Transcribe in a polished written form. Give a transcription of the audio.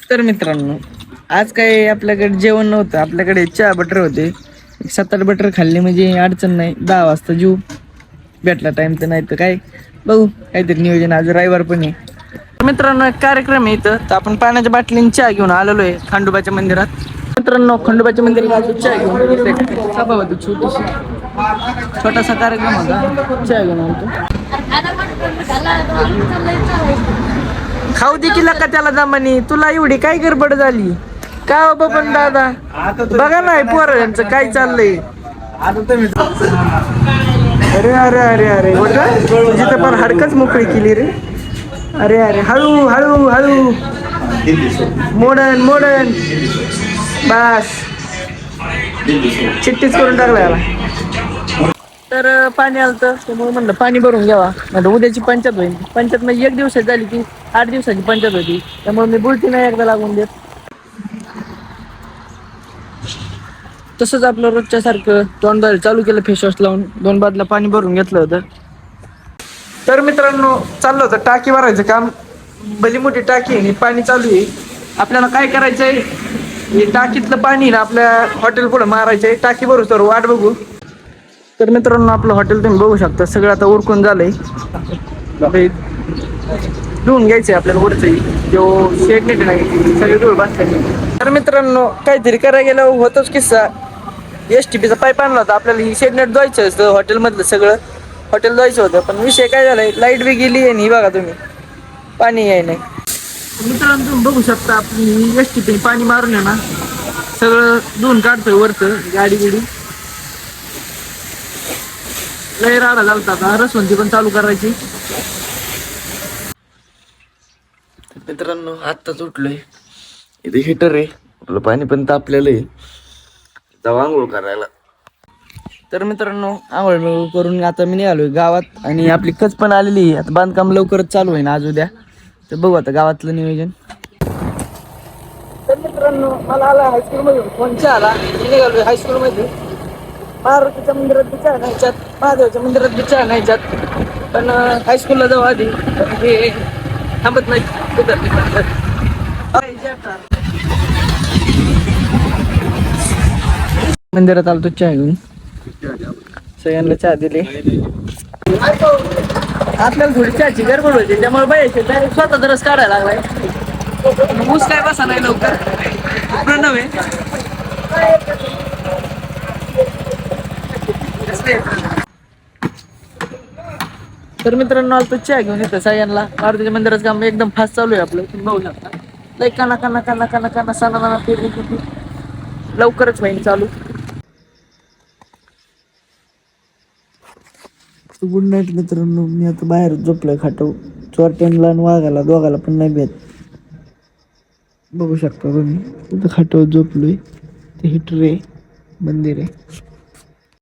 तर मित्रांनो, आज काय आपल्याकडे जेवण नव्हतं. आपल्याकडे चहा बटर होते. 7-8 बटर खाल्ले म्हणजे अडचण नाही. 10 वाजता जेऊ भेटला टाइम तर, नाही तर काय बघू काहीतरी नियोजन. आज रविवार पण आहे. तर मित्रांनो, एक कार्यक्रम आहे इथं, तर आपण पाण्याच्या बाटलीने चहा घेऊन आलेलो आहे खंडोबाच्या मंदिरात. मित्रांनो, खंडोबाच्या मंदिरात आलो चहा घेऊन. सभा होती छोटीशी, छोटासा कार्यक्रम होता. चहा घेऊन आलो. खाऊ दे की का त्याला जमानी. तुला एवढी काय गडबड झाली का हो बबन दादा? बघा ना पोर यांचं काय चाललंय. अरे अरे अरे अरे तुझी तर पण हाडकच मोकळी केली रे. अरे अरे हळू हळू हळू. मोडन मोडन बस चिट्टीच करून टाकला याला. तर पाणी आलं तर त्यामुळे म्हणलं पाणी भरून घ्यावा. म्हणजे उद्याची पंचायत होईल. पंचायत म्हणजे 1 दिवसाची झाली की 8 दिवसाची पंचायत होती. त्यामुळे मी बुलटी नाही एकदा लागून देत. तसंच आपलं रोजच्या सारखं तोंडाला चालू केलं फेसवॉश लावून. 2 बादला पाणी भरून घेतलं होतं. तर मित्रांनो, चाललं होतं टाकी भरायचं काम. भली मोठी टाकी आहे, पाणी चालू आहे. आपल्याला काय करायचंय, हे टाकीतलं पाणी ना आपल्या हॉटेल पुढे मारायचंय. टाकी भरू तर वाट बघू. तर मित्रांनो, आपलं हॉटेल तुम्ही बघू शकता. सगळं आता उरकून झालंय. धुवून घ्यायचंय आपल्याला वरचंही. जो शेड नेट नाही सगळे धूळ बसले. तर मित्रांनो, काहीतरी करायला गेलं होतोच किस्सा. STPचा पाईप आणला होता. आपल्याला ही शेड नेट धुवायचं होतं हॉटेलमधलं सगळं. हॉटेल जायचं होतं, पण विषय काय झालाय, लाईट बी गेली आहे. ही बघा तुम्ही, पाणी याय नाही. मित्रांनो, तुम्ही बघू शकता आपली STP पाणी मारून आहे ना सगळं धुवून काढतोय वरचं गाडी बिडी. लय राडा झालता. आता रसवंती पण चालू करायची. मित्रांनो, आत्ताच उठलोय. इथे हिटर आहे. आपलं पाणी पण तापलेलं आहे. जाऊ आंघोळ करायला. तर मित्रांनो, आंघोळ करून आता मी निघालोय गावात. आणि आपली कच पण आलेली आहे. आता बांधकाम लवकरच चालू आहे ना आज उद्या. तर बघू आता गावातलं नियोजन. तर मित्रांनो, मला आला हायस्कूल मध्ये फोन आला. निघालोय हायस्कूल मध्ये. मारुतीच्या मंदिरात बी चहा न्यायच्यात, महादेवाच्या मंदिरात बी चहा न्यायच्यात. पण हायस्कूलला जाऊ आधी. हे थांबत नाही. मंदिरात आलो तो चहा घेऊन. सगळ्यांना चहा दिले. आपल्याला थोडी चहाची गडबड होती, त्यामुळे बाईचे स्वतः रस काढायला लागलाय. ऊस काय बसा नाही लवकर. प्रणव आहे. तर मित्रांनो, आलो तो चहा घेऊन येतं सगळ्यांना. मारुतीच्या मंदिराचं काम एकदम फास्ट चालू आहे आपलं. तुम्ही बघू शकता. लय काना काना काना काना काना सणा लवकरच होईल चालू. गुड नाईट मित्रांनो. मी आता बाहेर झोपलोय खाटावर. चोरट्यांना आणि वाघाला दोघाला पण नाही भेट. बघू शकता तुम्ही. इथं खाटावर झोपलोय. ते हिटर आहे, मंदिर आहे.